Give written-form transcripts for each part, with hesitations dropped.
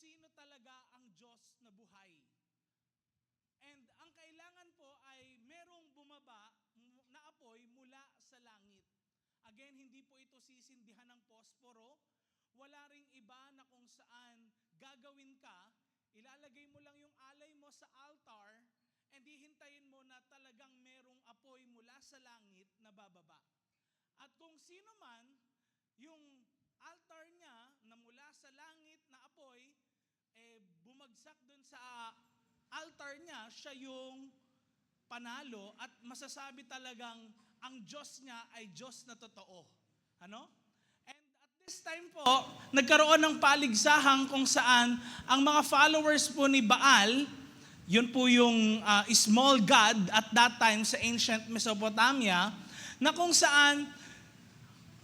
sino talaga ang Diyos na buhay. And ang kailangan po ay merong bumaba na apoy mula sa langit. Again, hindi po ito sisindihan ng posporo. Wala ring iba na kung saan gagawin ka. Ilalagay mo lang yung alay mo sa altar and hihintayin mo na talagang merong apoy mula sa langit na bababa. At kung sino man, yung altar niya na mula sa langit na apoy, bumagsak dun sa altar niya, siya yung panalo at masasabi talagang ang Diyos niya ay Diyos na totoo. Ano? And at this time po, nagkaroon ng paligsahan kung saan ang mga followers po ni Baal, yun po yung small god at that time sa ancient Mesopotamia, na kung saan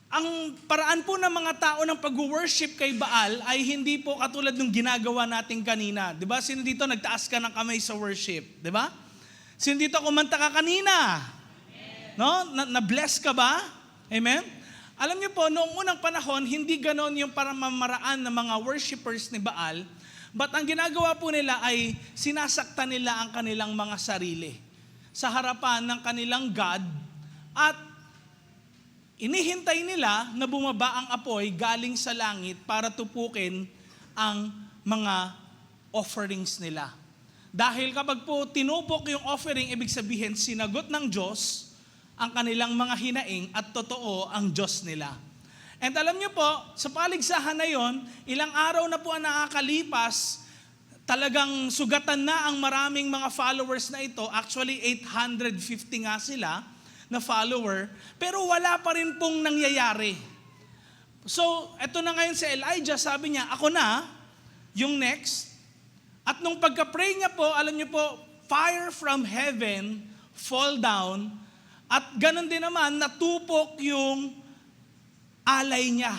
ang paraan po ng mga tao ng pag-worship kay Baal ay hindi po katulad ng ginagawa natin kanina. Diba? Sino dito nagtaas ka ng kamay sa worship? Diba? Sino dito kumanta ka kanina? No? Na-bless ka ba? Amen? Alam niyo po, noong unang panahon, hindi ganon yung paramamaraan ng mga worshipers ni Baal. But ang ginagawa po nila ay sinasaktan nila ang kanilang mga sarili sa harapan ng kanilang God at inihintay nila na bumaba ang apoy galing sa langit para tupukin ang mga offerings nila. Dahil kapag po tinupok yung offering, ibig sabihin sinagot ng Diyos ang kanilang mga hinaing at totoo ang Diyos nila. And alam niyo po, sa paligsahan na yon, ilang araw na po ang nakakalipas, talagang sugatan na ang maraming mga followers na ito. Actually, 850 nga sila na follower, pero wala pa rin pong nangyayari. So, eto na ngayon si Elijah, sabi niya, ako na, yung next. At nung pagka-pray niya po, alam niyo po, fire from heaven fall down, at ganun din naman, natupok yung alay niya.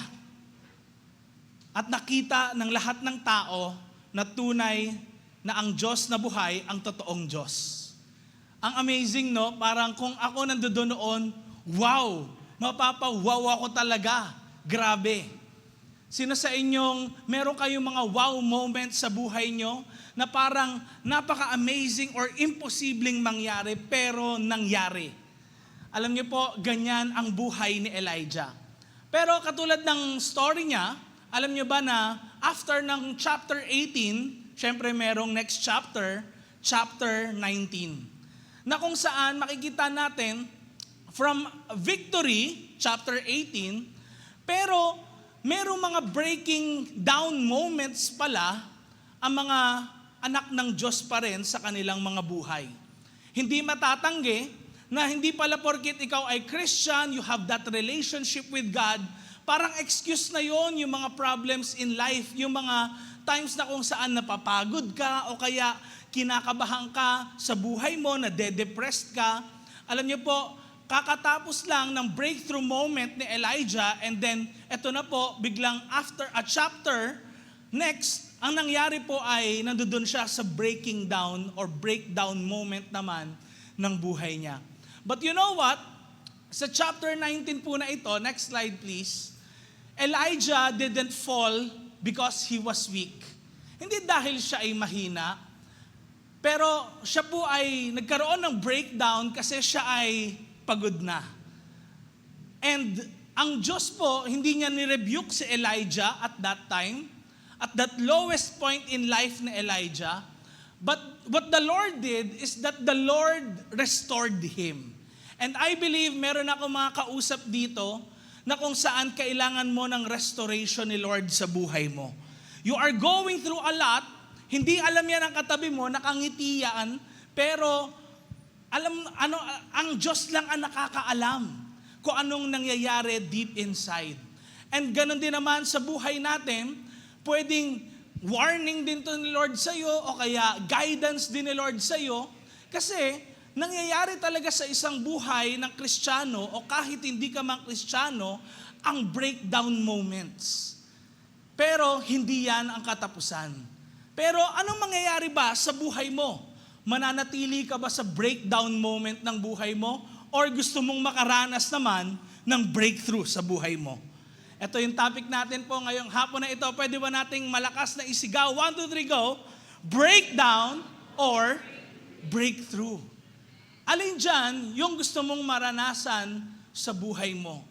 At nakita ng lahat ng tao na tunay na ang Diyos na buhay, ang totoong Diyos. Ang amazing, no? Parang kung ako nandoon noon, wow! Mapapawaw ako talaga. Grabe. Sino sa inyong meron kayong mga wow moments sa buhay nyo na parang napaka-amazing or imposibleng mangyari pero nangyari? Alam niyo po, ganyan ang buhay ni Elijah. Pero katulad ng story niya, alam niyo ba na after ng chapter 18, syempre merong next chapter, chapter 19. Na kung saan makikita natin from victory, chapter 18, pero merong mga breaking down moments pala ang mga anak ng Diyos pa rin sa kanilang mga buhay. Hindi matatanggi na hindi pala porkit ikaw ay Christian, you have that relationship with God, parang excuse na yon yung mga problems in life, yung mga times na kung saan napapagod ka o kaya kinakabahan ka sa buhay mo, na de-depressed ka. Alam niyo po, kakatapos lang ng breakthrough moment ni Elijah and then eto na po, biglang after a chapter, next, ang nangyari po ay nandoon siya sa breaking down or breakdown moment naman ng buhay niya. But you know what? Sa chapter 19 po na ito, next slide please, Elijah didn't fall because he was weak. Hindi dahil siya ay mahina, pero siya po ay nagkaroon ng breakdown kasi siya ay pagod na. And ang Diyos po, hindi niya nirebuke si Elijah at that time, at that lowest point in life ni Elijah. But what the Lord did is that the Lord restored him. And I believe meron ako mga kausap dito na kung saan kailangan mo ng restoration ni Lord sa buhay mo. You are going through a lot, hindi alam yan ang katabi mo, nakangiti yan, pero ang Diyos lang ang nakakaalam kung anong nangyayari deep inside. And ganun din naman sa buhay natin, pwedeng warning din to ni Lord sa'yo o kaya guidance din ni Lord sa'yo kasi nangyayari talaga sa isang buhay ng Kristiyano o kahit hindi ka mang Kristiyano, ang breakdown moments. Pero hindi yan ang katapusan. Pero anong mangyayari ba sa buhay mo? Mananatili ka ba sa breakdown moment ng buhay mo? Or gusto mong makaranas naman ng breakthrough sa buhay mo? Ito yung topic natin po ngayong hapon na ito. Pwede ba nating malakas na isigaw? 1, 2, 3, go! Breakdown or breakthrough. Alin dyan yung gusto mong maranasan sa buhay mo?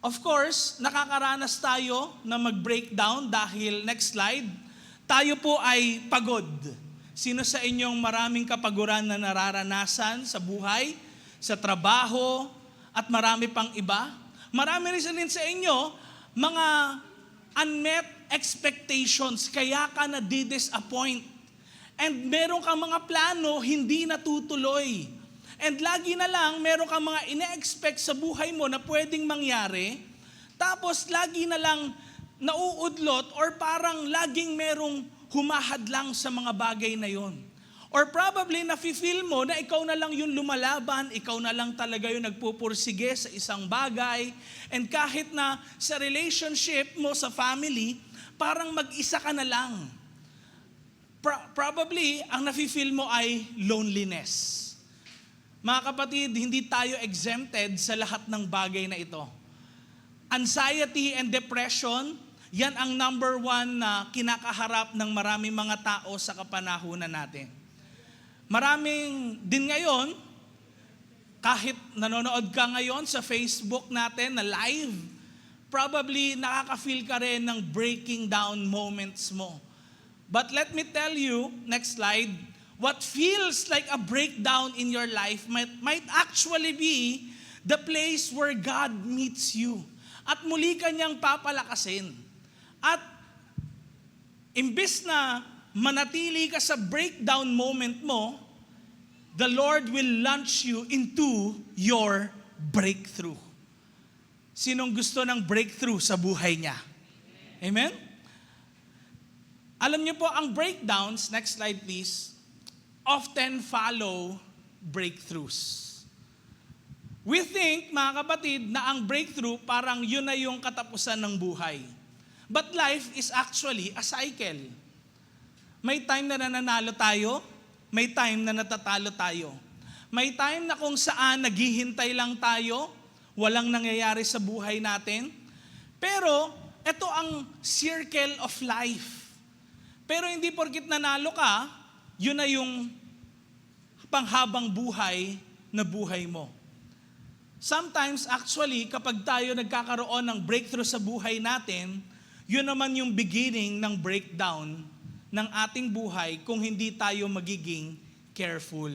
Of course, nakakaranas tayo na mag-breakdown dahil, next slide, tayo po ay pagod. Sino sa inyong maraming kapaguran na nararanasan sa buhay, sa trabaho, at marami pang iba? Marami rin sa inyo mga unmet expectations, kaya ka na-disappoint. And meron kang mga plano, hindi natutuloy. And lagi na lang, meron kang mga ine-expect sa buhay mo na pwedeng mangyari, tapos lagi na lang nauudlot or parang laging merong humahadlang sa mga bagay na yon. Or probably nafe-feel mo na ikaw na lang yung lumalaban, ikaw na lang talaga yung nagpupursige sa isang bagay. And kahit na sa relationship mo sa family, parang mag-isa ka na lang. Probably, ang nafe-feel mo ay loneliness. Mga kapatid, hindi tayo exempted sa lahat ng bagay na ito. Anxiety and depression, yan ang number 1 na kinakaharap ng maraming mga tao sa kapanahunan natin. Maraming din ngayon, kahit nanonood ka ngayon sa Facebook natin na live, probably nakaka-feel ka rin ng breaking down moments mo. But let me tell you, next slide, what feels like a breakdown in your life might actually be the place where God meets you. At muli kanyang papalakasin. At imbis na manatili ka sa breakdown moment mo, the Lord will launch you into your breakthrough. Sinong gusto ng breakthrough sa buhay niya? Amen? Alam niyo po, ang breakdowns, next slide please, often follow breakthroughs. We think, mga kapatid, na ang breakthrough parang yun na yung katapusan ng buhay. But life is actually a cycle. May time na nananalo tayo, may time na natatalo tayo. May time na kung saan naghihintay lang tayo, walang nangyayari sa buhay natin. Pero ito ang circle of life. Pero hindi porkit nanalo ka, yun na yung panghabang buhay na buhay mo. Sometimes actually, kapag tayo nagkakaroon ng breakthrough sa buhay natin, yun naman yung beginning ng breakdown ng ating buhay kung hindi tayo magiging careful.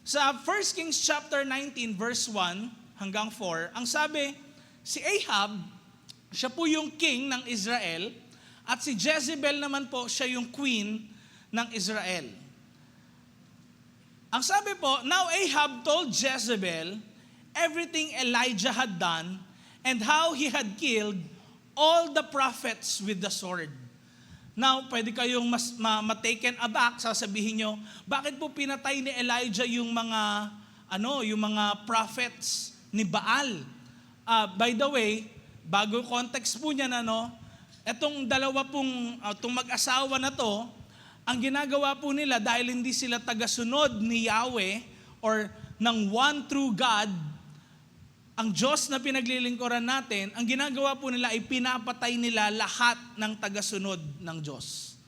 Sa 1 Kings chapter 19 verse 1 hanggang 4, ang sabi, si Ahab, siya po yung king ng Israel, at si Jezebel naman po, siya yung queen ng Israel. Ang sabi po, now Ahab told Jezebel everything Elijah had done and how he had killed all the prophets with the sword. Now, pwede kayong ma-taken aback, sasabihin nyo, bakit po pinatay ni Elijah yung mga prophets ni Baal? By the way, bago context po niyan, etong dalawa pong, itong mag-asawa na to, ang ginagawa po nila dahil hindi sila tagasunod ni Yahweh or ng one true God, ang Diyos na pinaglilingkuran natin, ang ginagawa po nila ay pinapatay nila lahat ng tagasunod ng Diyos.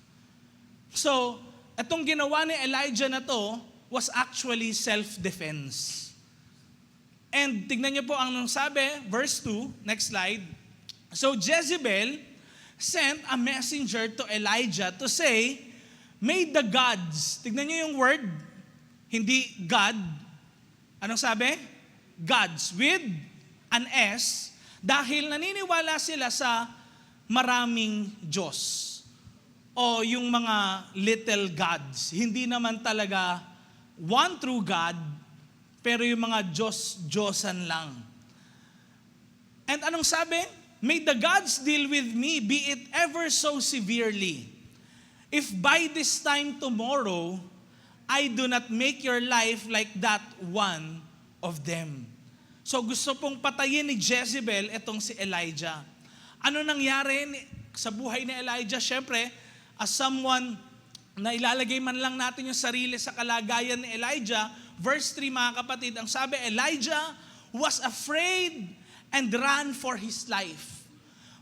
So, itong ginawa ni Elijah na to was actually self-defense. And tignan niyo po ang sabi, verse 2, next slide. So Jezebel sent a messenger to Elijah to say, may the gods, tignan niyo yung word, hindi God, anong sabi? Gods with an S, dahil naniniwala sila sa maraming Diyos o yung mga little gods. Hindi naman talaga one true God, pero yung mga Diyos-Diyosan lang. And anong sabi? May the gods deal with me, be it ever so severely. If by this time tomorrow, I do not make your life like that one of them. So gusto pong patayin ni Jezebel itong si Elijah. Ano nangyari sa buhay ni Elijah? Siyempre, as someone na ilalagay man lang natin yung sarili sa kalagayan ni Elijah, verse 3 mga kapatid, ang sabi, Elijah was afraid and ran for his life.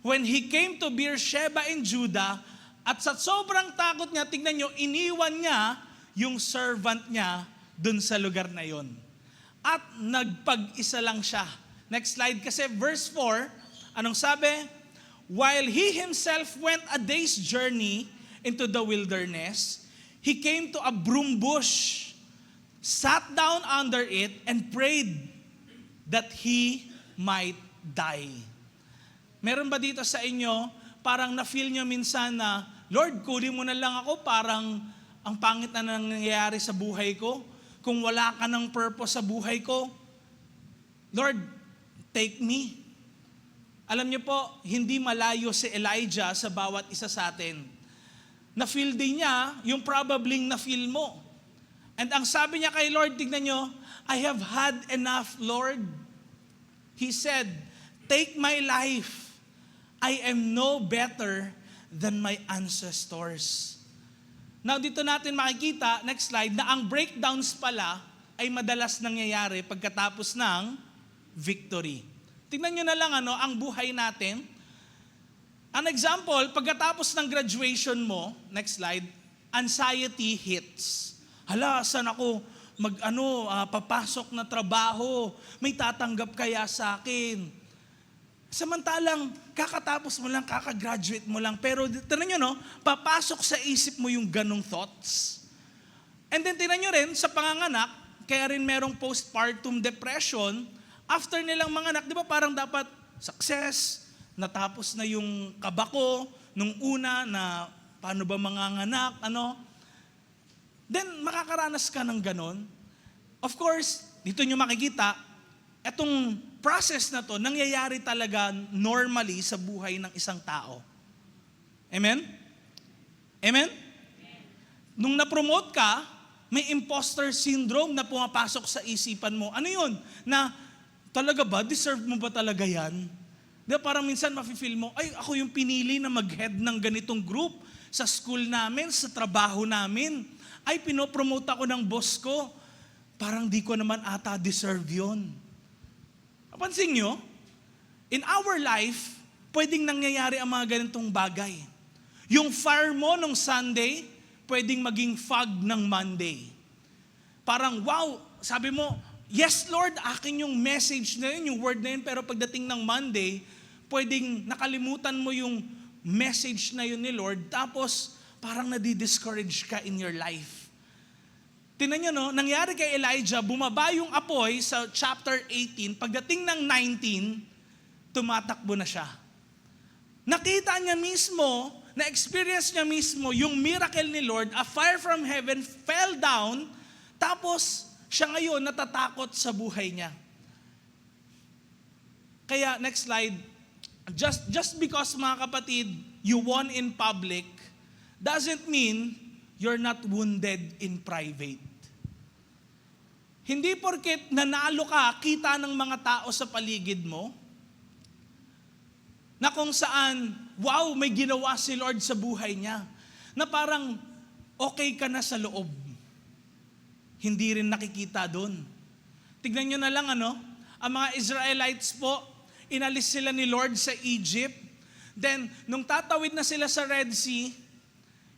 When he came to Beersheba in Judah, at sa sobrang takot niya, tignan nyo, iniwan niya yung servant niya dun sa lugar na yon. At nagpag-isa lang siya. Next slide, kasi verse 4, anong sabi? While he himself went a day's journey into the wilderness, he came to a broom bush, sat down under it, and prayed that he might die. Meron ba dito sa inyo, parang na-feel nyo minsan na, Lord, kunin mo na lang ako, parang ang pangit na nangyayari sa buhay ko. Kung wala ka ng purpose sa buhay ko, Lord, take me. Alam niyo po, hindi malayo si Elijah sa bawat isa sa atin. Na-feel din niya yung probably na-feel mo. And ang sabi niya kay Lord, tignan niyo, I have had enough, Lord. He said, take my life. I am no better than my ancestors. Now, dito natin makikita, next slide, na ang breakdowns pala ay madalas nangyayari pagkatapos ng victory. Tingnan nyo na lang ang buhay natin. An example, pagkatapos ng graduation mo, next slide, anxiety hits. Hala, saan ako papasok na trabaho? May tatanggap kaya sa akin? Samantalang, kakatapos mo lang, kakagraduate mo lang, pero tinan nyo, papasok sa isip mo yung ganong thoughts. And then tinan nyo rin, sa panganganak, kaya rin merong postpartum depression, after nilang manganak, di ba parang dapat success, natapos na yung kabako, nung una na paano ba manganganak, then makakaranas ka ng ganon. Of course, dito nyo makikita, etong process na to, nangyayari talaga normally sa buhay ng isang tao. Amen? Amen? Nung na-promote ka, may imposter syndrome na pumapasok sa isipan mo. Ano yun? Na talaga ba? Deserve mo ba talaga yan? Diba parang minsan mafe-feel mo, ay ako yung pinili na mag-head ng ganitong group sa school namin, sa trabaho namin. Ay pinopromote ako ng boss ko. Parang di ko naman ata deserve yun. Napansin nyo, in our life, pwedeng nangyayari ang mga ganitong bagay. Yung fire mo nung Sunday, pwedeng maging fog ng Monday. Parang, wow, sabi mo, yes Lord, akin yung message na yun, yung word na yun, pero pagdating ng Monday, pwedeng nakalimutan mo yung message na yun ni Lord, tapos parang nadi-discourage ka in your life. Tingnan nyo, nangyari kay Elijah, bumaba yung apoy sa chapter 18, pagdating ng 19, tumatakbo na siya. Nakita niya mismo, na-experience niya mismo yung miracle ni Lord, a fire from heaven fell down, tapos siya ngayon natatakot sa buhay niya. Kaya, next slide, just because mga kapatid, you won in public, doesn't mean you're not wounded in private. Hindi porket nanalo ka, kita ng mga tao sa paligid mo, na kung saan, wow, may ginawa si Lord sa buhay niya, na parang okay ka na sa loob. Hindi rin nakikita doon. Tignan nyo na lang, ang mga Israelites po, inalis sila ni Lord sa Egypt. Then, nung tatawid na sila sa Red Sea,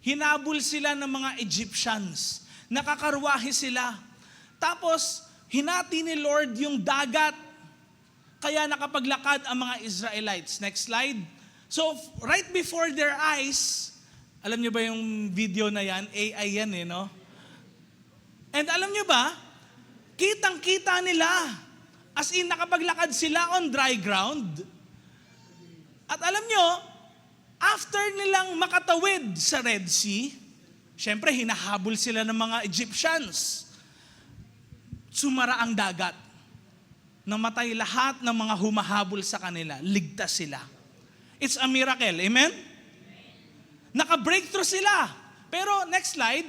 hinabol sila ng mga Egyptians. Nakakarwahe sila. Tapos, hinati ni Lord yung dagat. Kaya nakapaglakad ang mga Israelites. Next slide. So, right before their eyes, alam niyo ba yung video na yan? AI yan And alam niyo ba, kitang-kita nila. As in, nakapaglakad sila on dry ground. At alam niyo, after nilang makatawid sa Red Sea, syempre hinahabol sila ng mga Egyptians. Sumara ang dagat. Namatay lahat ng mga humahabol sa kanila. Ligtas sila. It's a miracle. Amen? Naka-breakthrough sila. Pero next slide,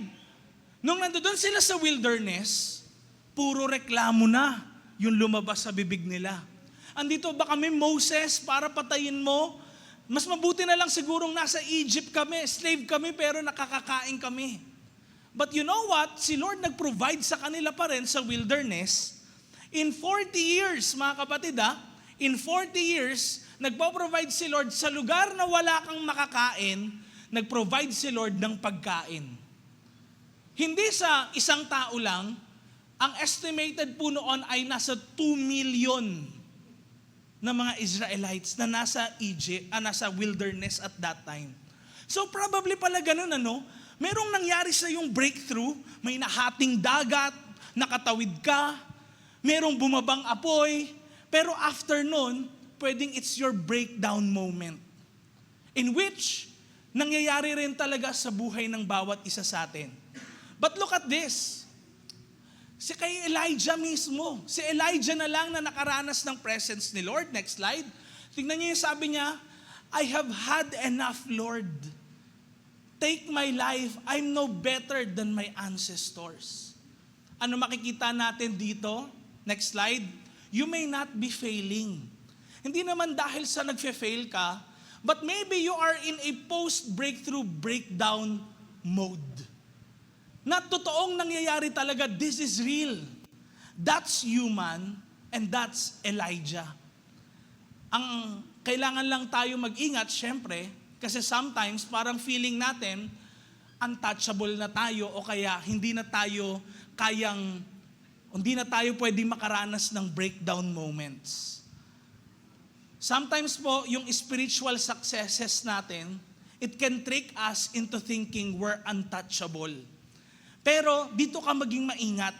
nung nandoon sila sa wilderness, puro reklamo na yung lumabas sa bibig nila. Andito ba kami, Moses, para patayin mo? Mas mabuti na lang sigurong nasa Egypt kami, slave kami, pero nakakakain kami. But you know what? Si Lord nag-provide sa kanila pa rin sa wilderness. In 40 years, mga kapatid, In 40 years, nagpo-provide si Lord sa lugar na wala kang makakain, nag-provide si Lord ng pagkain. Hindi sa isang tao lang, ang estimated po noon ay nasa 2 million na mga Israelites na nasa Egypt, nasa wilderness at that time. So probably pala ganun, merong nangyari sa yung breakthrough, may nahating dagat, nakatawid ka, merong bumabang apoy, pero after nun, pwedeng it's your breakdown moment. In which, nangyayari rin talaga sa buhay ng bawat isa sa atin. But look at this. Si kay Elijah mismo. Si Elijah na lang na nakaranas ng presence ni Lord. Next slide. Tingnan niyo yung sabi niya, I have had enough, Lord. Take my life. I'm no better than my ancestors. Ano makikita natin dito? Next slide. You may not be failing. Hindi naman dahil sa nagfe-fail ka, but maybe you are in a post-breakthrough breakdown mode. Na totoong nangyayari talaga, this is real. That's human and that's Elijah. Ang kailangan lang tayo mag-ingat, syempre, kasi sometimes parang feeling natin, untouchable na tayo o kaya hindi na tayo pwedeng makaranas ng breakdown moments. Sometimes po, yung spiritual successes natin, it can trick us into thinking we're untouchable. Pero dito ka maging maingat.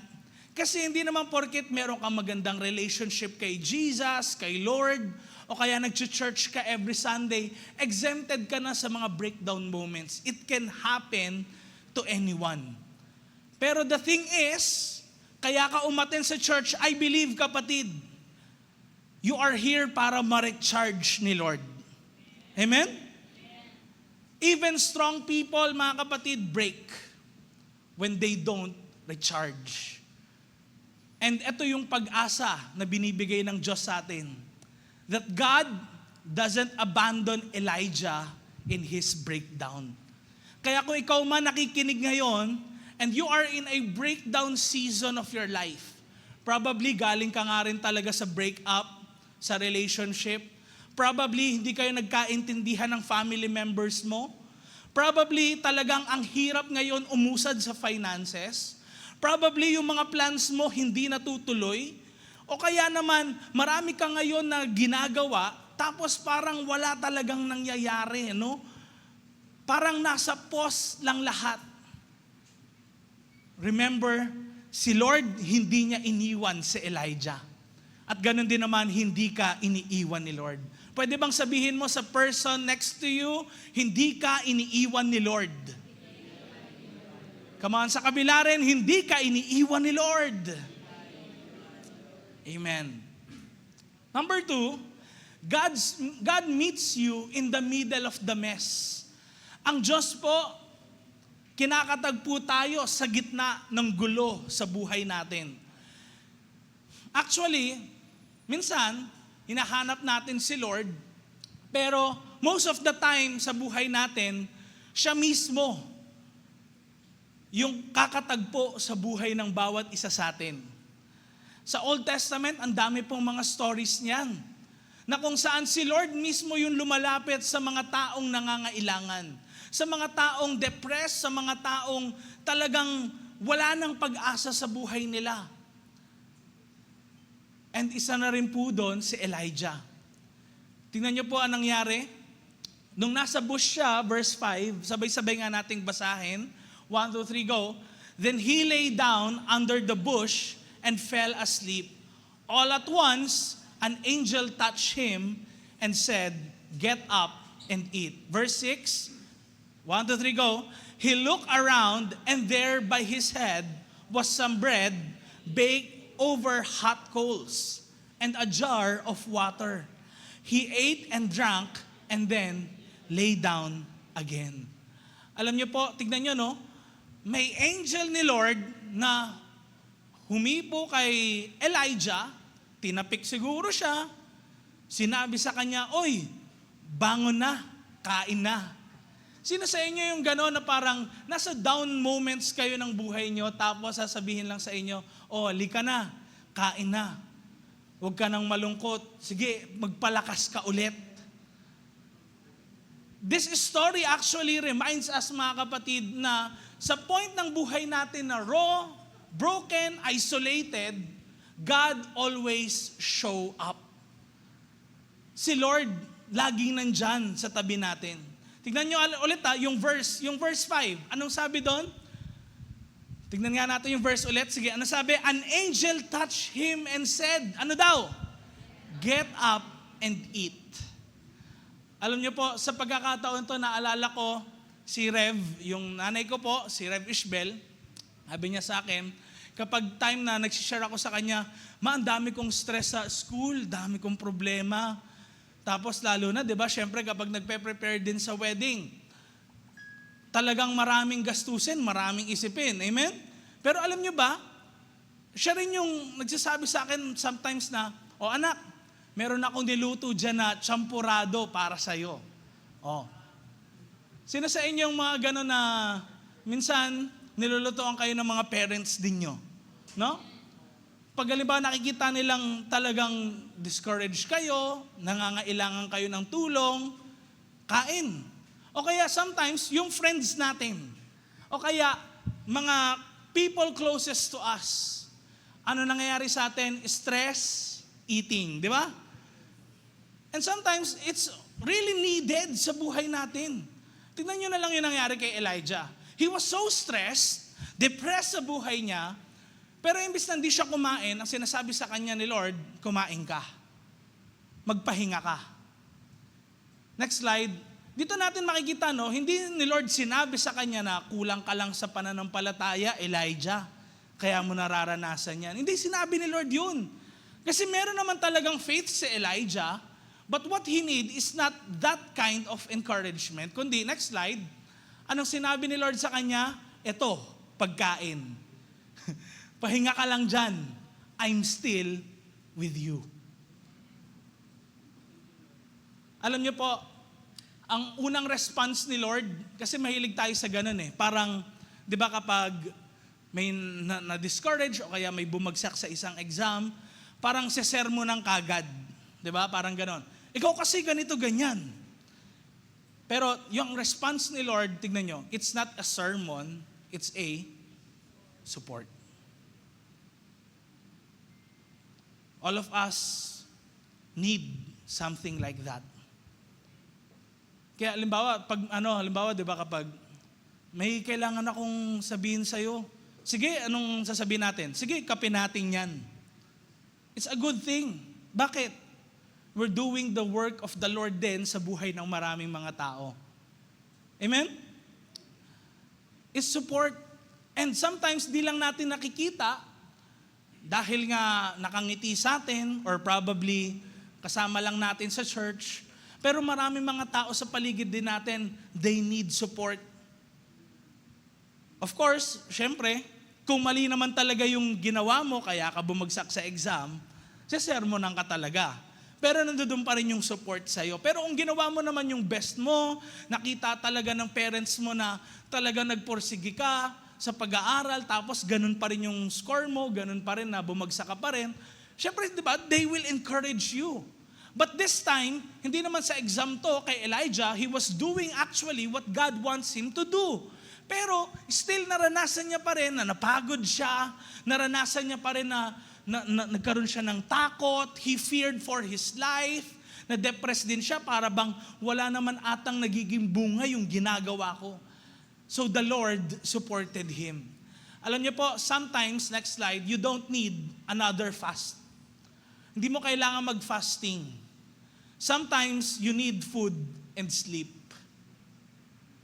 Kasi hindi naman porket meron kang magandang relationship kay Jesus, kay Lord, o kaya nag-church ka every Sunday, exempted ka na sa mga breakdown moments. It can happen to anyone. Pero the thing is, kaya ka umaten sa church, I believe, kapatid, you are here para ma-recharge ni Lord. Amen? Even strong people, mga kapatid, break when they don't recharge. And ito yung pag-asa na binibigay ng Diyos sa atin. That God doesn't abandon Elijah in his breakdown. Kaya kung ikaw man nakikinig ngayon, and you are in a breakdown season of your life, probably galing ka nga rin talaga sa breakup, sa relationship, probably hindi kayo nagkaintindihan ng family members mo, probably talagang ang hirap ngayon umusad sa finances, probably yung mga plans mo hindi natutuloy, o kaya naman marami ka ngayon na ginagawa, tapos parang wala talagang nangyayari, Parang nasa pause lang lahat. Remember, si Lord hindi niya iniwan si Elijah. At ganun din naman, hindi ka iniiwan ni Lord. Pwede bang sabihin mo sa person next to you, hindi ka iniiwan ni Lord? Come on, sa kabila rin, hindi ka iniiwan ni Lord. Amen. Number 2, God meets you in the middle of the mess. Ang Diyos po, kinakatagpo tayo sa gitna ng gulo sa buhay natin. Actually, minsan, hinahanap natin si Lord, pero most of the time sa buhay natin, siya mismo yung kakatagpo sa buhay ng bawat isa sa atin. Sa Old Testament, ang dami pong mga stories niyan, na kung saan si Lord mismo yung lumalapit sa mga taong nangangailangan, sa mga taong depressed, sa mga taong talagang wala ng pag-asa sa buhay nila. And isa na rin po doon si Elijah. Tingnan niyo po ang nangyari. Nung nasa bush siya, verse 5, sabay-sabay nga nating basahin. 1, 2, 3, go. Then he lay down under the bush and fell asleep. All at once, an angel touched him and said, "Get up and eat." Verse 6, 1, 2, 3, go. He looked around, and there by his head was some bread baked over hot coals and a jar of water. He ate and drank and then lay down again. Alam niyo po, tignan niyo, may angel ni Lord na humipo kay Elijah, tinapik siguro siya, sinabi sa kanya, "Oy, bangon na, kain na." Sino sa inyo yung gano'n na parang nasa down moments kayo ng buhay nyo, tapos sasabihin lang sa inyo, "Oh, halika na, kain na." Huwag ka nang malungkot. Sige, magpalakas ka ulit. This story actually reminds us, mga kapatid, na sa point ng buhay natin na raw, broken, isolated, God always show up. Si Lord, laging nandyan sa tabi natin. Tignan nyo ulit yung verse 5. Anong sabi doon? Tignan nga natin yung verse ulit. Sige, ano sabi? An angel touched him and said, ano daw? Get up and eat. Alam niyo po, sa pagkakataon to, naalala ko si Rev, yung nanay ko po, si Rev Ishbel, sabi niya sa akin, kapag time na nagsishare ako sa kanya, ang dami kong stress sa school, dami kong problema. Tapos lalo na, di ba, syempre kapag nagpe-prepare din sa wedding, talagang maraming gastusin, maraming isipin. Amen? Pero alam niyo ba, siya rin yung nagsasabi sa akin sometimes na, anak, meron akong niluto dyan na champurado para sa'yo. Sino sa inyong mga gano'n na minsan nilulutoan kayo ng mga parents din nyo? No? Pag halimbawa nakikita nilang talagang discouraged kayo, nangangailangan kayo ng tulong, kain. O kaya sometimes, yung friends natin. O kaya, mga people closest to us. Ano nangyayari sa atin? Stress, eating. Di ba? And sometimes, it's really needed sa buhay natin. Tignan nyo na lang yung nangyari kay Elijah. He was so stressed, depressed sa buhay niya, pero imbis na hindi siya kumain, ang sinasabi sa kanya ni Lord, kumain ka. Magpahinga ka. Next slide. Dito natin makikita, no, hindi ni Lord sinabi sa kanya na kulang ka lang sa pananampalataya, Elijah, kaya mo nararanasan yan. Hindi sinabi ni Lord yun. Kasi meron naman talagang faith si Elijah, but what he need is not that kind of encouragement. Kundi, next slide, anong sinabi ni Lord sa kanya? Ito, pagkain. Pahinga ka lang dyan. I'm still with you. Alam niyo po, ang unang response ni Lord, kasi mahilig tayo sa ganun parang, di ba kapag may na-discourage o kaya may bumagsak sa isang exam, parang sesermonan kagad. Di ba? Parang ganon. Ikaw kasi ganito, ganyan. Pero yung response ni Lord, tignan nyo, it's not a sermon, it's a support. All of us need something like that. Kaya halimbawa, 'di ba, kapag may kailangan akong sabihin sa iyo, sige, anong sasabihin natin? Sige, kape natin 'yan. It's a good thing. Bakit? We're doing the work of the Lord din sa buhay ng maraming mga tao. Amen? It's support. And sometimes di lang natin nakikita dahil nga nakangiti sa atin or probably kasama lang natin sa church. Pero maraming mga tao sa paligid din natin, they need support. Of course, syempre, kung mali naman talaga yung ginawa mo, kaya ka bumagsak sa exam, sesermonan ka talaga. Pero nandoon pa rin yung support sa'yo. Pero kung ginawa mo naman yung best mo, nakita talaga ng parents mo na talaga nagporsige ka sa pag-aaral, tapos ganun pa rin yung score mo, ganun pa rin na bumagsak ka pa rin, syempre, di ba, they will encourage you. But this time, hindi naman sa exam to kay Elijah, he was doing actually what God wants him to do. Pero still naranasan niya pa rin na napagod siya, naranasan niya pa rin na nagkaroon siya ng takot, he feared for his life, na-depressed din siya para bang wala naman atang nagiging bunga yung ginagawa ko. So the Lord supported him. Alam niyo po, sometimes, next slide, you don't need another fast. Hindi mo kailangan mag-fasting. Sometimes, you need food and sleep.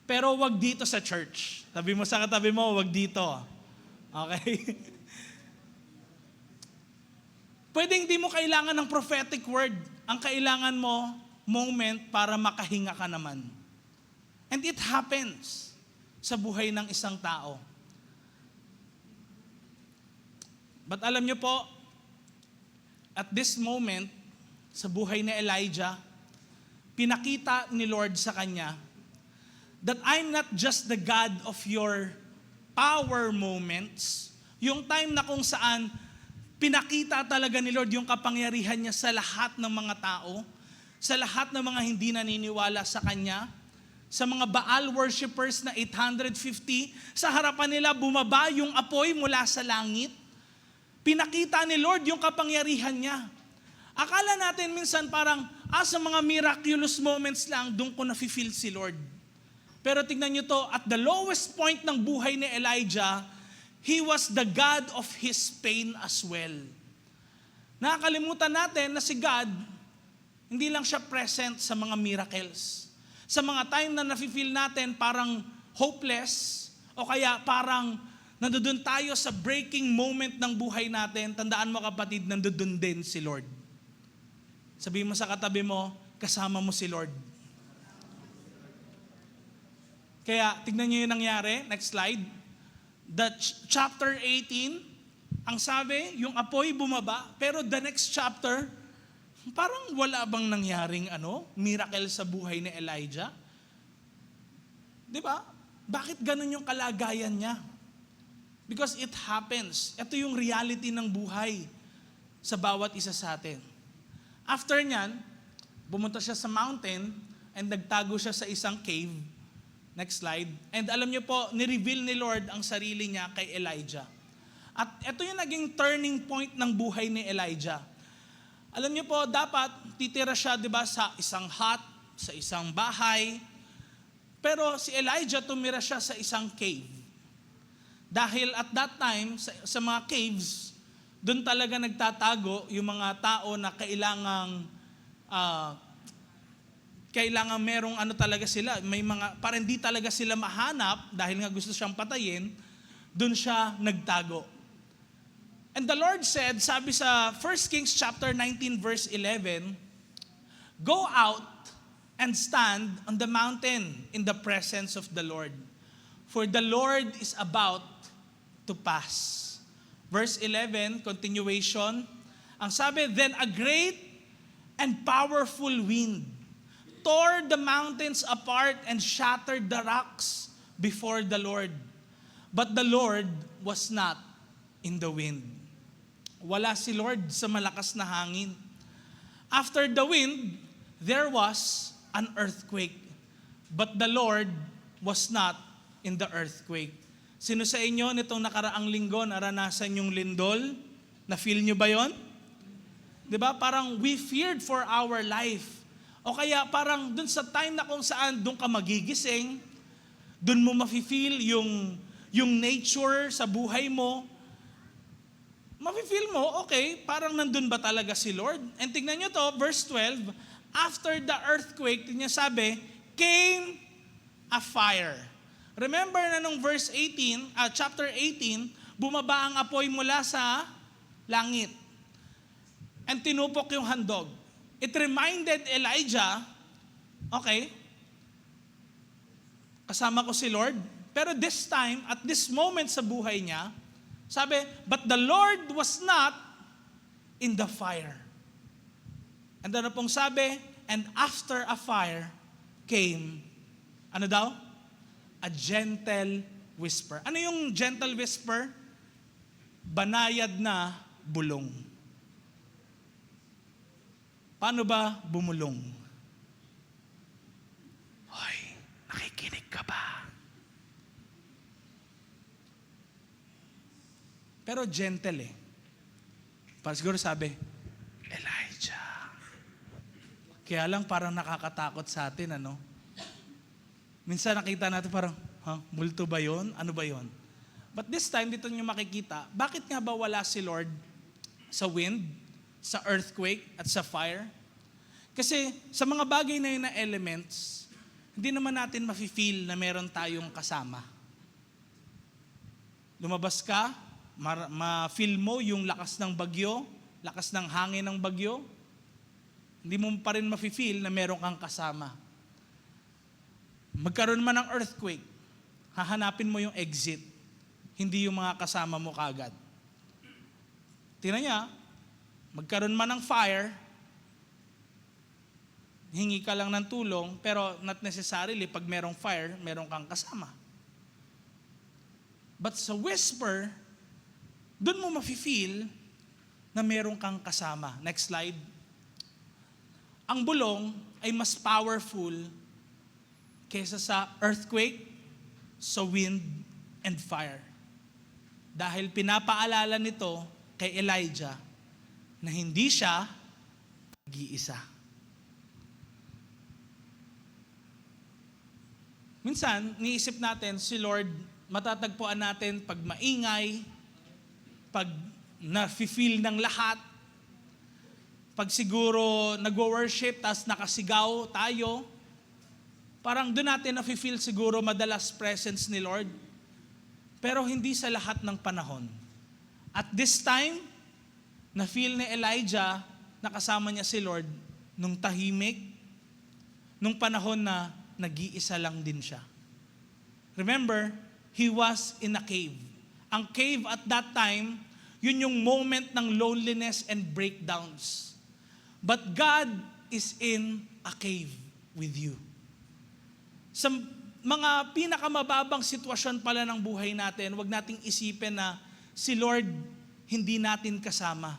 Pero wag dito sa church. Sabi mo sa katabi mo, wag dito. Okay? Pwede hindi mo kailangan ng prophetic word. Ang kailangan mo, moment para makahinga ka naman. And it happens sa buhay ng isang tao. But alam niyo po, at this moment, sa buhay ni Elijah, pinakita ni Lord sa kanya that I'm not just the God of your power moments, yung time na kung saan Pinakita talaga ni Lord yung kapangyarihan niya sa lahat ng mga tao, sa lahat ng mga hindi naniniwala sa Kanya, sa mga Baal worshippers na 850, sa harapan nila bumaba yung apoy mula sa langit. Pinakita ni Lord yung kapangyarihan niya. Akala natin minsan parang, sa mga miraculous moments lang, doon ko nafe-feel si Lord. Pero tignan nyo to, at the lowest point ng buhay ni Elijah, he was the God of his pain as well. Nakakalimutan natin na si God, hindi lang siya present sa mga miracles. Sa mga time na nafe-feel natin parang hopeless, o kaya parang nandoon tayo sa breaking moment ng buhay natin, tandaan mo kapatid, nandoon din si Lord. Sabihin mo sa katabi mo, kasama mo si Lord. Kaya tignan nyo yung nangyari, next slide. Chapter 18, ang sabi, yung apoy bumaba, pero the next chapter, parang wala bang nangyaring miracle sa buhay ni Elijah? Di ba? Bakit ganun yung kalagayan niya? Because it happens. Ito yung reality ng buhay sa bawat isa sa atin. After nyan, bumunta siya sa mountain and nagtago siya sa isang cave. Next slide. And alam niyo po, ni-reveal ni Lord ang sarili niya kay Elijah. At ito yung naging turning point ng buhay ni Elijah. Alam niyo po, dapat titira siya, 'di ba, sa isang hut, sa isang bahay. Pero si Elijah tumira siya sa isang cave. Dahil at that time, sa mga caves, doon talaga nagtatago yung mga tao na kailangan merong talaga sila, may mga, para hindi talaga sila mahanap, dahil nga gusto siyang patayin, doon siya nagtago. And the Lord said, sabi sa 1 Kings chapter 19 verse 11, "Go out and stand on the mountain in the presence of the Lord, for the Lord is about to pass." Verse 11, continuation, ang sabi, "Then a great and powerful wind tore the mountains apart and shattered the rocks before the Lord. But the Lord was not in the wind." Wala si Lord sa malakas na hangin. After the wind, there was an earthquake. But the Lord was not in the earthquake. Sino sa inyo nitong nakaraang linggo naranasan yung lindol? Na-feel nyo ba yon? Diba? Parang we feared for our life. O kaya parang dun sa time na kung saan dun ka magigising, dun mo mafe-feel yung nature sa buhay mo, mafe-feel mo, okay, parang nandun ba talaga si Lord? And tignan nyo to, verse 12, after the earthquake, tignan sabi, came a fire. Remember na nung verse 18, chapter 18, bumaba ang apoy mula sa langit. And tinupok yung handog. It reminded Elijah, okay, kasama ko si Lord. Pero this time, at this moment sa buhay niya, sabi, but the Lord was not in the fire. And ano pong sabi, and after a fire came, ano daw? A gentle whisper. Ano yung gentle whisper? Banayad na bulong. Paano ba bumulong? Hoy, nakikinig ka ba? Pero gentle Para siguro sabi, Elijah. Kaya lang parang nakakatakot sa atin, Minsan nakita natin parang, multo ba yon? Ano ba yon? But this time, dito nyo makikita, bakit nga ba wala si Lord sa wind, sa earthquake, at sa fire? Kasi sa mga bagay na yun na elements, hindi naman natin mafe-feel na meron tayong kasama. Lumabas ka, ma-feel mo yung lakas ng bagyo, lakas ng hangin ng bagyo, hindi mo pa rin mafe-feel na meron kang kasama. Magkaroon man ng earthquake, hahanapin mo yung exit, hindi yung mga kasama mo kagad. Tingnan niya, magkaroon man ng fire, hingi ka lang ng tulong, pero not necessarily pag merong fire, meron kang kasama. But sa whisper, doon mo mafe-feel na meron kang kasama. Next slide. Ang bulong ay mas powerful kaysa sa earthquake, sa wind, and fire. Dahil pinapaalala nito kay Elijah na hindi siya nag-iisa. Minsan, niisip natin si Lord, matatagpuan natin pag maingay, pag na-feel ng lahat, pag siguro nag-worship, tas nakasigaw tayo, parang doon natin na-feel siguro madalas presence ni Lord. Pero hindi sa lahat ng panahon. At this time, na-feel ni Elijah na kasama niya si Lord nung tahimik, nung panahon na nag-iisa lang din siya. Remember, he was in a cave. Ang cave at that time, yun yung moment ng loneliness and breakdowns. But God is in a cave with you. Sa mga pinakamababang sitwasyon pala ng buhay natin, wag nating isipin na si Lord hindi natin kasama.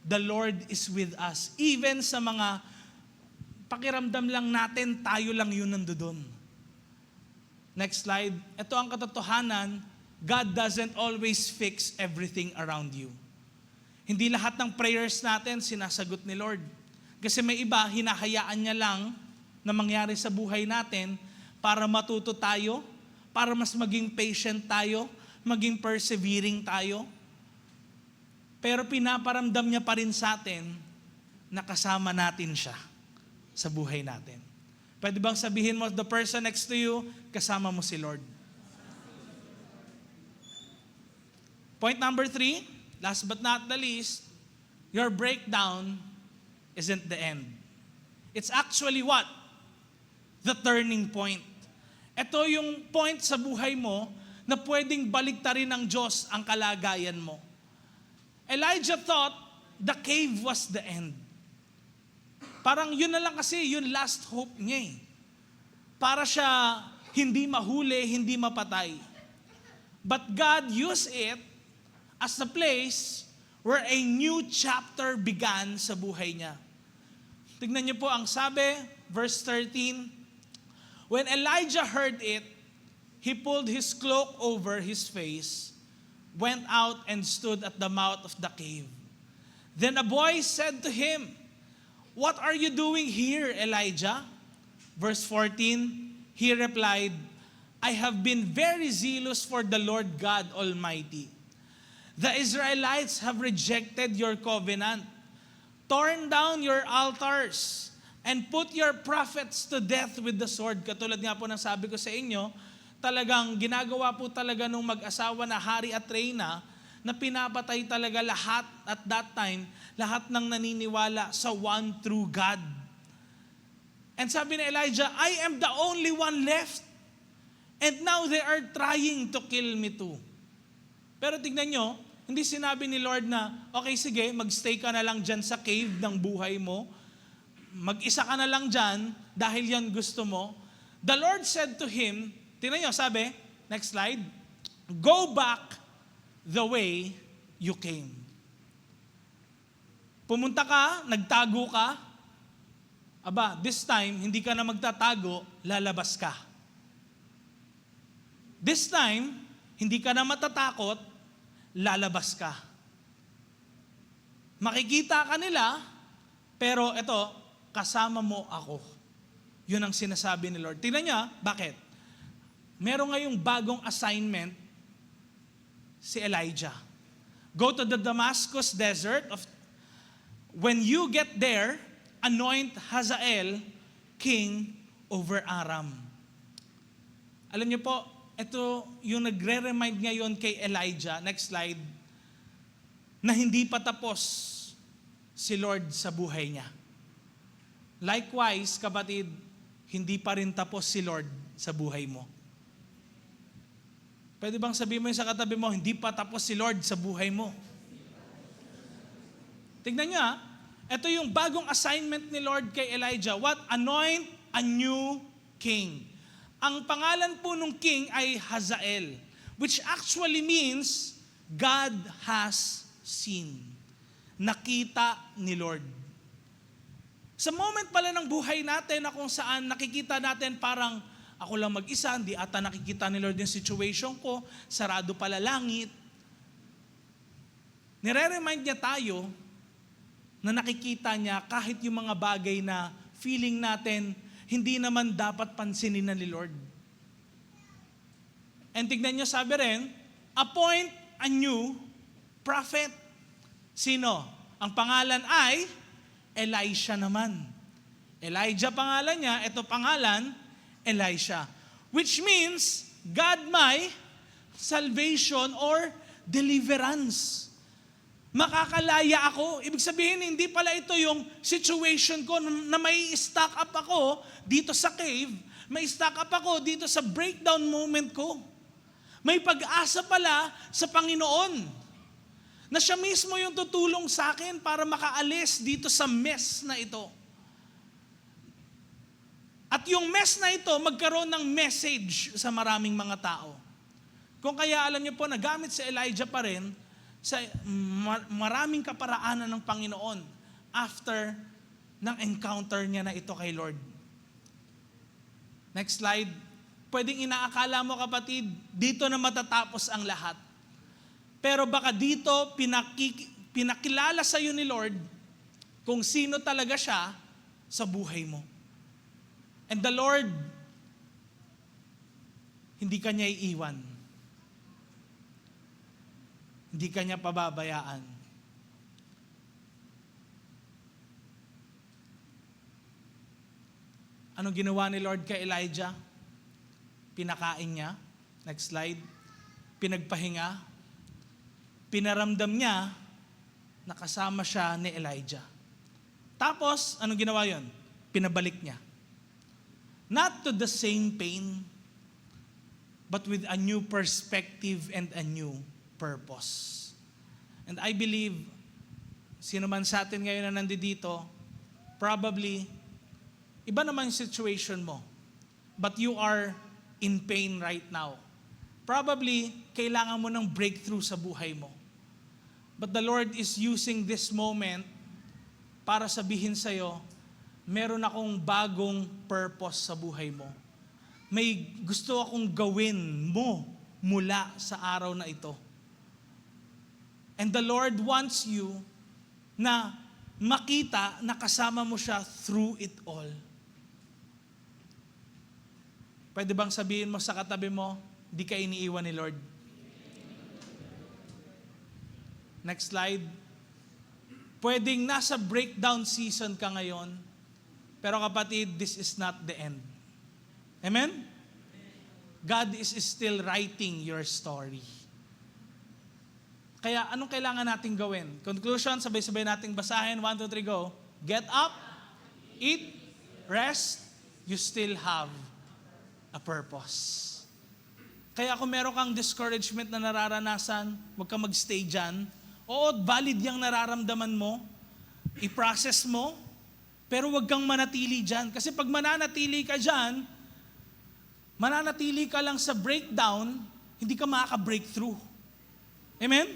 The Lord is with us. Even sa mga pakiramdam lang natin, tayo lang yun nandoon. Next slide. Ito ang katotohanan, God doesn't always fix everything around you. Hindi lahat ng prayers natin sinasagot ni Lord. Kasi may iba, hinahayaan niya lang na mangyari sa buhay natin para matuto tayo, para mas maging patient tayo, maging persevering tayo. Pero pinaparamdam niya pa rin sa atin na kasama natin siya sa buhay natin. Pwede bang sabihin mo, the person next to you, kasama mo si Lord? Point number 3, last but not the least, your breakdown isn't the end. It's actually what? The turning point. Ito yung point sa buhay mo na pwedeng baliktarin ng Diyos ang kalagayan mo. Elijah thought the cave was the end. Parang yun na lang kasi, yun last hope niya eh. Para siya hindi mahuli, hindi mapatay. But God used it as a place where a new chapter began sa buhay niya. Tignan niyo po ang sabi, verse 13, when Elijah heard it, he pulled his cloak over his face, went out and stood at the mouth of the cave. Then a voice said to him, "What are you doing here, Elijah?" Verse 14, he replied, "I have been very zealous for the Lord God Almighty. The Israelites have rejected your covenant, torn down your altars, and put your prophets to death with the sword." Katulad nga po ng sabi ko sa inyo, talagang ginagawa po talaga nung mag-asawa na hari at reyna na pinapatay talaga lahat at that time, lahat ng naniniwala sa one true God. And sabi ni Elijah, "I am the only one left. And now they are trying to kill me too." Pero tignan nyo, hindi sinabi ni Lord na, okay sige, magstay ka na lang dyan sa cave ng buhay mo. Mag-isa ka na lang dyan dahil yan gusto mo. The Lord said to him, tignan nyo, sabi, next slide, "Go back the way you came." Pumunta ka, nagtago ka, aba, this time, hindi ka na magtatago, lalabas ka. This time, hindi ka na matatakot, lalabas ka. Makikita ka nila, pero ito, kasama mo ako. Yun ang sinasabi ni Lord. Tingnan niya, bakit? Meron ngayong bagong assignment si Elijah. Go to the Damascus desert. When you get there, anoint Hazael king over Aram. Alam niyo po, ito yung nagre-remind ngayon kay Elijah, next slide, na hindi pa tapos si Lord sa buhay niya. Likewise, kapatid, hindi pa rin tapos si Lord sa buhay mo. Pwede bang sabihin mo yung sa katabi mo, hindi pa tapos si Lord sa buhay mo? Tignan niyo ito yung bagong assignment ni Lord kay Elijah. What? Anoint a new king. Ang pangalan po nung king ay Hazael, which actually means God has seen. nakita ni Lord. Sa moment pala ng buhay natin na kung saan nakikita natin parang ako lang mag-isa, hindi ata nakikita ni Lord yung situation ko, sarado pala langit. Nire-remind niya tayo na nakikita niya kahit yung mga bagay na feeling natin hindi naman dapat pansinin na ni Lord. And tignan niyo, sabi rin, appoint a new prophet. Sino? Ang pangalan ay Elisha naman. Elijah pangalan niya, ito pangalan, Elisha. Which means, God my salvation or deliverance. Makakalaya ako. Ibig sabihin, hindi pala ito yung situation ko na may stock up ako dito sa cave, may stock up ako dito sa breakdown moment ko. May pag-asa pala sa Panginoon na siya mismo yung tutulong sa akin para makaalis dito sa mess na ito. At yung mess na ito, magkaroon ng message sa maraming mga tao. Kung kaya alam niyo po, nagamit si Elijah pa rin sa maraming kaparaanan ng Panginoon after ng encounter niya na ito kay Lord. Next slide. Pwedeng inaakala mo, kapatid, dito na matatapos ang lahat. Pero baka dito pinakilala sa iyo ni Lord kung sino talaga siya sa buhay mo. And the Lord, hindi ka niya iiwan. Hindi ka niya pababayaan. Anong ginawa ni Lord kay Elijah? Pinakain niya. Next slide. Pinagpahinga. Pinaramdam niya na kasama siya ni Elijah. Tapos, anong ginawa yon? Pinabalik niya. Not to the same pain, but with a new perspective and a new purpose. And I believe, sino man sa atin ngayon na nandito, probably, iba naman yung situation mo, but you are in pain right now. Probably, kailangan mo ng breakthrough sa buhay mo. But the Lord is using this moment para sabihin sa'yo, meron akong bagong purpose sa buhay mo. May gusto akong gawin mo mula sa araw na ito. And the Lord wants you na makita na kasama mo siya through it all. Pwede bang sabihin mo sa katabi mo, di ka iniiwan ni Lord? Next slide. Pwedeng nasa breakdown season ka ngayon, pero kapatid, this is not the end. Amen? God is still writing your story. Kaya anong kailangan natin gawin? Conclusion, sabay-sabay nating basahin. 1, 2, 3, go. Get up, eat, rest, you still have a purpose. Kaya kung meron kang discouragement na nararanasan, huwag kang magstay dyan. Oo, valid yung nararamdaman mo. I-process mo. Pero huwag kang manatili dyan. Kasi pag mananatili ka dyan, mananatili ka lang sa breakdown, hindi ka makaka-breakthrough. Amen?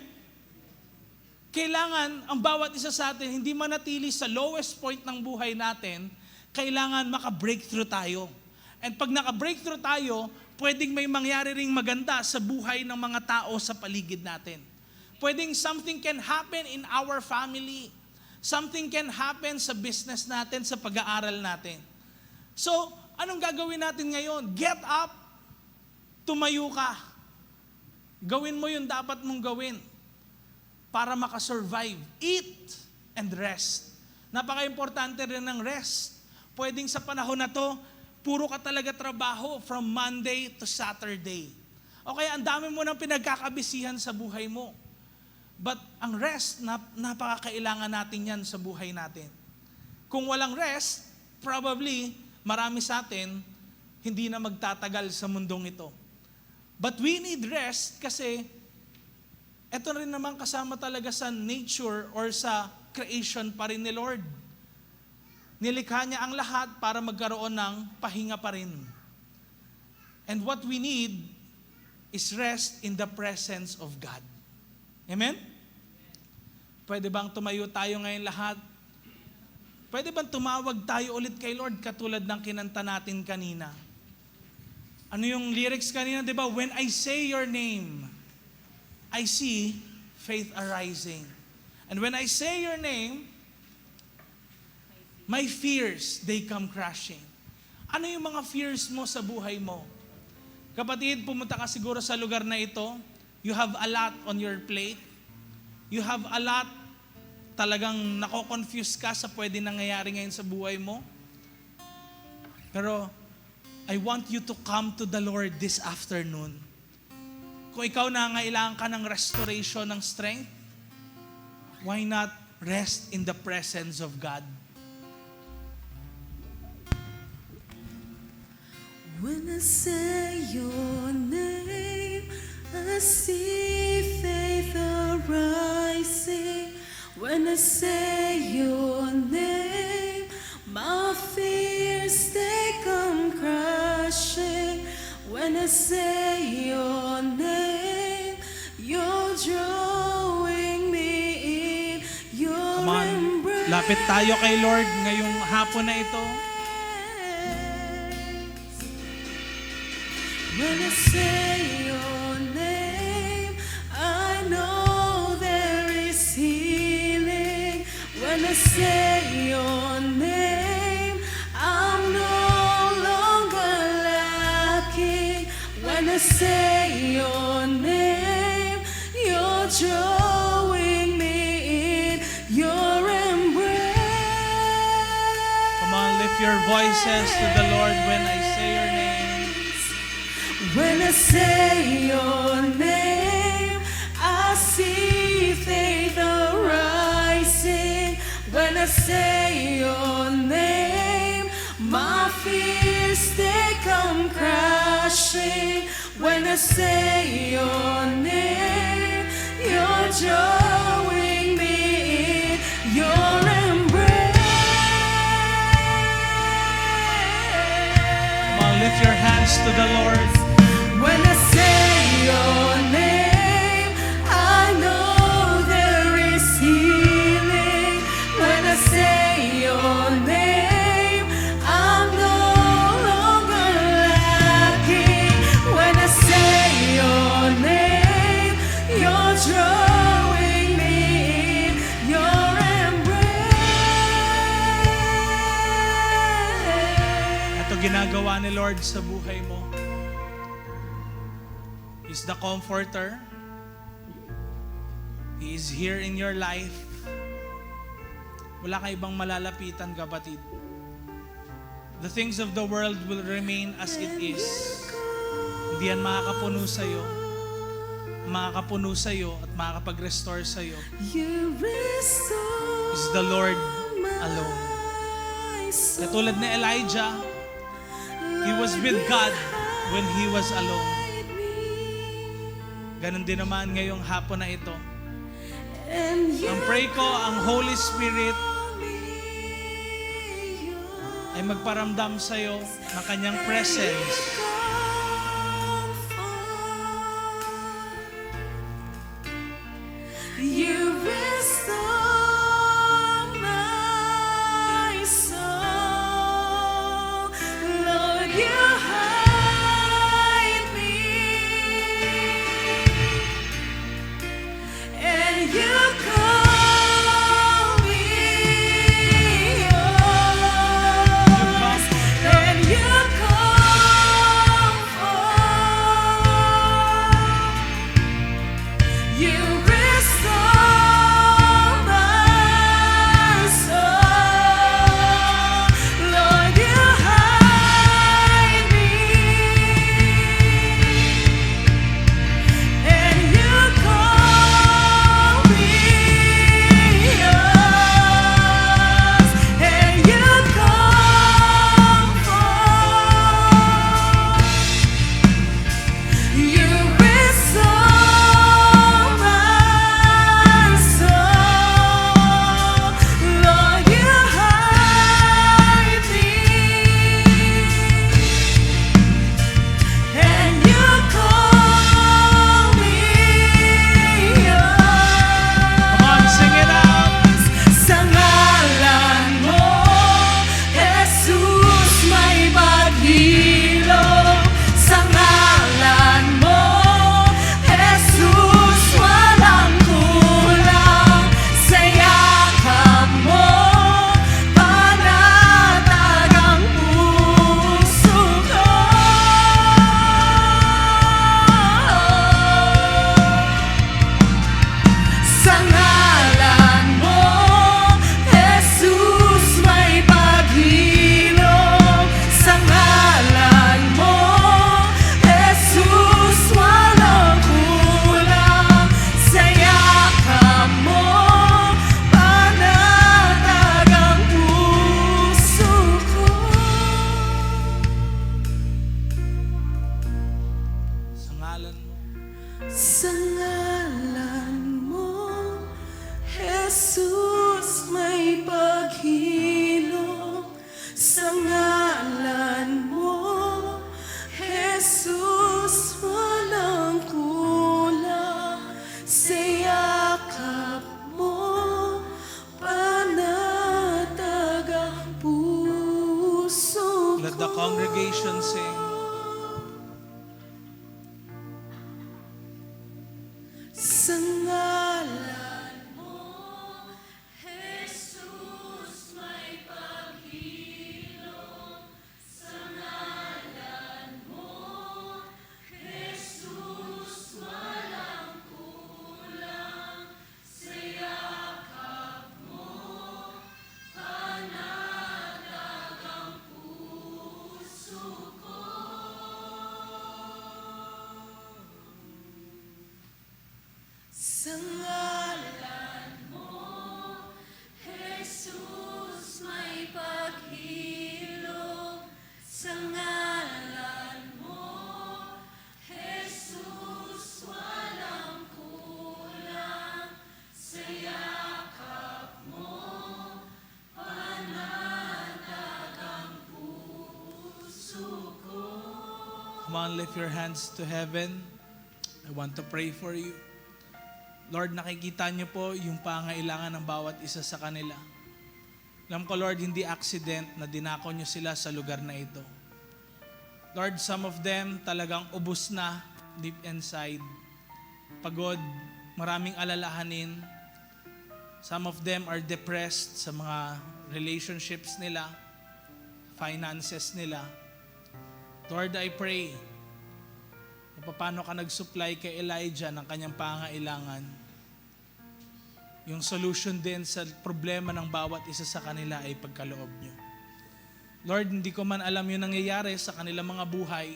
Kailangan, ang bawat isa sa atin, hindi manatili sa lowest point ng buhay natin, kailangan maka-breakthrough tayo. And pag naka-breakthrough tayo, pwedeng may mangyari ring maganda sa buhay ng mga tao sa paligid natin. Pwedeng something can happen in our family. Something can happen sa business natin, sa pag-aaral natin. So, anong gagawin natin ngayon? Get up, tumayo ka. Gawin mo yung dapat mong gawin para makasurvive. Eat and rest. Napaka-importante rin ng rest. Pwedeng sa panahon na to, puro ka talaga trabaho from Monday to Saturday. O kaya ang dami mo nang pinagkakabisihan sa buhay mo. But ang rest, napakakailangan natin yan sa buhay natin. Kung walang rest, probably marami sa atin hindi na magtatagal sa mundong ito. But we need rest kasi ito rin naman kasama talaga sa nature or sa creation pa rin ni Lord. Nilikha niya ang lahat para magkaroon ng pahinga pa rin. And what we need is rest in the presence of God. Amen? Pwede bang tumayo tayo ngayon lahat? Pwede bang tumawag tayo ulit kay Lord katulad ng kinanta natin kanina? Ano yung lyrics kanina, di ba? When I say your name, I see faith arising. And when I say your name, my fears, they come crashing. Ano yung mga fears mo sa buhay mo? Kapatid, pumunta ka siguro sa lugar na ito. You have a lot on your plate. You have a lot, talagang nako-confuse ka sa pwede nangyayari ngayon sa buhay mo. Pero, I want you to come to the Lord this afternoon. Kung ikaw nangailangan ka ng restoration ng strength, why not rest in the presence of God? When I say your name, I see faith arising. When I say your name, my fears they come crashing. When I say your name, you're drawing me in your Come on, embrace. lapit tayo kay Lord ngayong hapon na ito. When I say your name, I know there is healing. When I say your name, I'm no longer lacking. When I say your name, you're drawing me in your embrace. Come on, lift your voices to the Lord when I say your name. When I say your name, I see faith arising. When I say your name, my fears they come crashing. When I say your name, you're drawing me in your embrace. Come on, lift your hands to the Lord. When I say your name, I know there is healing. When I say your name, I'm no longer lacking. When I say your name, you're drawing me in your embrace. Ito ginagawa ni Lord sa buhay mo. He's the comforter. He is here in your life. Wala ka ibang malalapitan, kapatid. The things of the world will remain as it is. Hindi yan makakapuno sa'yo. Makakapuno sa'yo at makakapag-restore sa'yo You restore is the Lord alone. my soul. Katulad ni Elijah, he was with God when he was alone. Ganon din naman ngayong hapon na ito. And you Ang pray ko, ang Holy Spirit ay magparamdam sa'yo ng kanyang presence. You restore my soul. Lord, you hide me. And you call me yours. And you comfort. You restore my soul. Lord, you hide me. And you call me Sa ngalan mo, Jesus, may paghilom. Sa ngalan mo, Jesus, walang kulang. Sa yakap mo, panatag ang puso ko. Let the congregation sing. Sa ngalan mo, Jesus, may paghilom. Sa ngalan mo, Jesus, walang kulang. Sa yakap mo, panatag ang puso ko. Sa ngalan mo, Jesus, may paghilom. Sa ngalan mo, Jesus, walang kulang. Sa yakap mo, panatag ang puso ko. Come on, lift your hands to heaven. I want to pray for you. Lord, nakikita niyo po yung pangailangan ng bawat isa sa kanila. Alam ko, Lord, hindi accident na dinako niyo sila sa lugar na ito. Lord, some of them talagang ubos na deep inside. Pagod, maraming alalahanin. Some of them are depressed sa mga relationships nila, finances nila. Lord, I pray, paano ka nag-supply kay Elijah ng kanyang pangailangan. Yung solution din sa problema ng bawat isa sa kanila ay pagkaloob niyo. Lord, hindi ko man alam yung nangyayari sa kanilang mga buhay,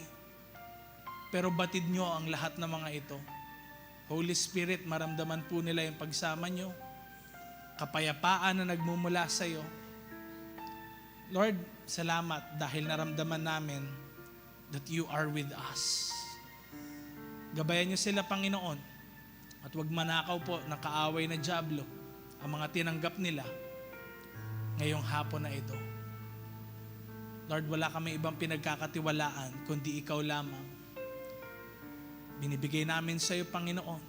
pero batid niyo ang lahat ng mga ito. Holy Spirit, maramdaman po nila yung pagsama niyo, kapayapaan na nagmumula sa iyo. Lord, salamat dahil naramdaman namin that you are with us. Gabayan niyo sila, Panginoon, at huwag manakaw po na kaaway na dyablo ang mga tinanggap nila ngayong hapon na ito. Lord, wala kami ibang pinagkakatiwalaan kundi ikaw lamang. Binibigay namin sa iyo, Panginoon,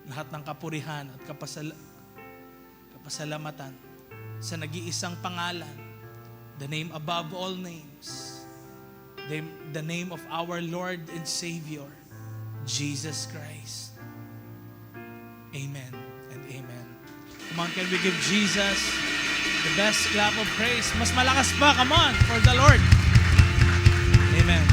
lahat ng kapurihan at kapasalamatan sa nag-iisang pangalan, the name above all names, the name of our Lord and Savior, Jesus Christ. Amen and amen. Come on, can we give Jesus the best clap of praise? Mas malakas pa, come on, for the Lord. Amen.